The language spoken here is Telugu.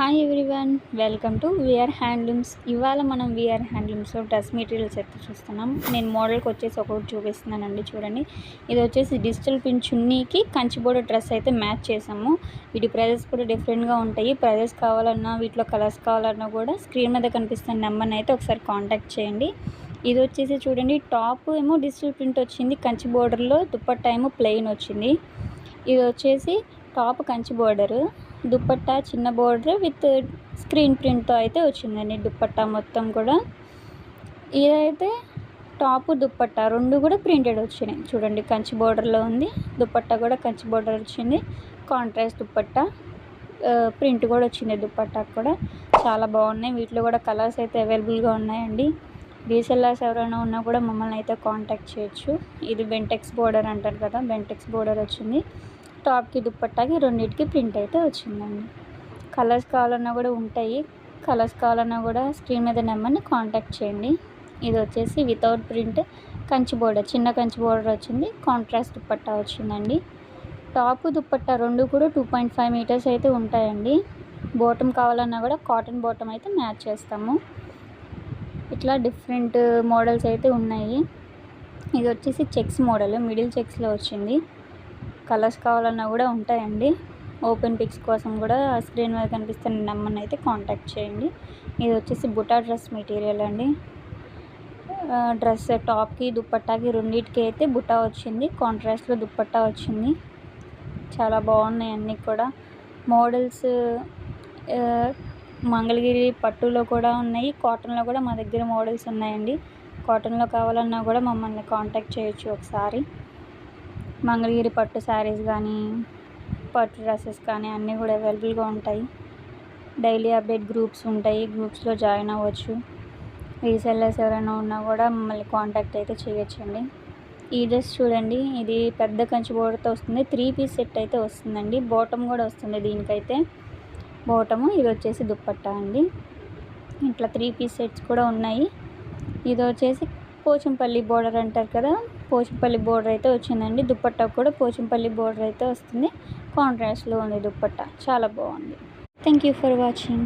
Hi everyone, welcome to VR handlooms. ఇవాళ మనం వీఆర్ హ్యాండ్లూమ్స్లో డ్రెస్ మెటీరియల్స్ అయితే చూస్తున్నాం. నేను మోడల్కి వచ్చేసి ఒకటి చూపిస్తున్నానండి. చూడండి, ఇది వచ్చేసి డిజిటల్ ప్రింట్ చున్నీకి కంచి బోర్డర్ డ్రెస్ అయితే మ్యాచ్ చేసాము. వీటి ప్రైజెస్ కూడా డిఫరెంట్గా ఉంటాయి. ప్రైజెస్ కావాలన్నా, వీటిలో కలర్స్ కావాలన్నా కూడా స్క్రీన్ మీద కనిపిస్తున్న నెంబర్ని అయితే ఒకసారి కాంటాక్ట్ చేయండి. ఇది వచ్చేసి చూడండి, టాప్ ఏమో డిజిటల్ ప్రింట్ వచ్చింది కంచి బోర్డర్లో, దుపట్టా ఏమో ప్లెయిన్ వచ్చింది. ఇది వచ్చేసి టాప్ కంచి బోర్డరు, దుపట్టా చిన్న బోర్డర్ విత్ స్క్రీన్ ప్రింట్తో అయితే వచ్చిందండి. దుపట్టా మొత్తం కూడా ఇదైతే టాప్ దుపట్టా రెండు కూడా ప్రింటెడ్ వచ్చినాయి. చూడండి, కంచి బోర్డర్లో ఉంది, దుపట్టా కూడా కంచి బోర్డర్ వచ్చింది. కాంట్రాస్ట్ దుపట్టా, ప్రింట్ కూడా వచ్చింది. దుపట్టా కూడా చాలా బాగున్నాయి. వీటిలో కూడా కలర్స్ అయితే అవైలబుల్గా ఉన్నాయండి. రీసెల్లర్స్ ఎవరైనా ఉన్నా కూడా మమ్మల్ని అయితే కాంటాక్ట్ చేయొచ్చు. ఇది బెంటెక్స్ బోర్డర్ అంటారు కదా, బెంటెక్స్ బోర్డర్ వచ్చింది. టాప్కి దుపట్టాకి రెండింటికి ప్రింట్ అయితే వచ్చిందండి. కలర్స్ కావాలన్నా కూడా ఉంటాయి. కలర్స్ కావాలన్నా కూడా స్క్రీన్ మీద నెంబర్ని కాంటాక్ట్ చేయండి. ఇది వచ్చేసి వితౌట్ ప్రింట్ కంచి బోర్డర్, చిన్న కంచి బోర్డర్ వచ్చింది. కాంట్రాస్ట్ దుపట్టా వచ్చిందండి. టాప్ దుపట్టా రెండు కూడా 2.5 మీటర్స్ అయితే ఉంటాయండి. బాటమ్ కావాలన్నా కూడా కాటన్ బాటమ్ అయితే మ్యాచ్ చేస్తాము. ఇట్లా డిఫరెంట్ మోడల్స్ అయితే ఉన్నాయి. ఇది వచ్చేసి చెక్స్ మోడల్, మిడిల్ చెక్స్లో వచ్చింది. కలర్స్ కావాలన్నా కూడా ఉంటాయండి. ఓపెన్ పిక్స్ కోసం కూడా స్క్రీన్ మీద కనిపిస్తున్న నెంబర్ని అయితే కాంటాక్ట్ చేయండి. ఇది వచ్చేసి బుటా డ్రెస్ మెటీరియల్ అండి. డ్రెస్ టాప్కి దుపట్టాకి రెండింటికి అయితే బుటా వచ్చింది. కాంట్రాస్ట్లో దుపట్టా వచ్చింది. చాలా బాగున్నాయి అన్నీ కూడా. మోడల్స్ మంగళగిరి పట్టులో కూడా ఉన్నాయి, కాటన్లో కూడా మా దగ్గర మోడల్స్ ఉన్నాయండి. కాటన్లో కావాలన్నా కూడా మమ్మల్ని కాంటాక్ట్ చేయొచ్చు ఒకసారి. మంగళగిరి పట్టు శారీస్ కానీ, పట్టు డ్రెస్సెస్ కానీ అన్నీ కూడా అవైలబుల్గా ఉంటాయి. డైలీ అప్డేట్ గ్రూప్స్ ఉంటాయి, గ్రూప్స్లో జాయిన్ అవ్వచ్చు. రీసెల్లర్స్ ఎవరైనా ఉన్నా కూడా మమ్మల్ని కాంటాక్ట్ అయితే చేయొచ్చండి. ఈ డ్రెస్ చూడండి, ఇది పెద్ద కంచి బోర్డర్తో వస్తుంది. 3 పీస్ సెట్ అయితే వస్తుందండి. బాటమ్ కూడా వస్తుంది దీనికైతే. బాటము, ఇది వచ్చేసి దుపట్టా అండి. ఇట్లా 3 పీస్ సెట్స్ కూడా ఉన్నాయి. ఇది వచ్చేసి పోచంపల్లి బోర్డర్ అంటారు కదా, పోచంపల్లి బోర్డర్ అయితే వచ్చిందండి. దుపట్టా కూడా పోచంపల్లి బోర్డర్ అయితే వస్తుంది. కాంట్రాస్ట్లో ఉంది దుపట్టా, చాలా బాగుంది. Thank you for watching.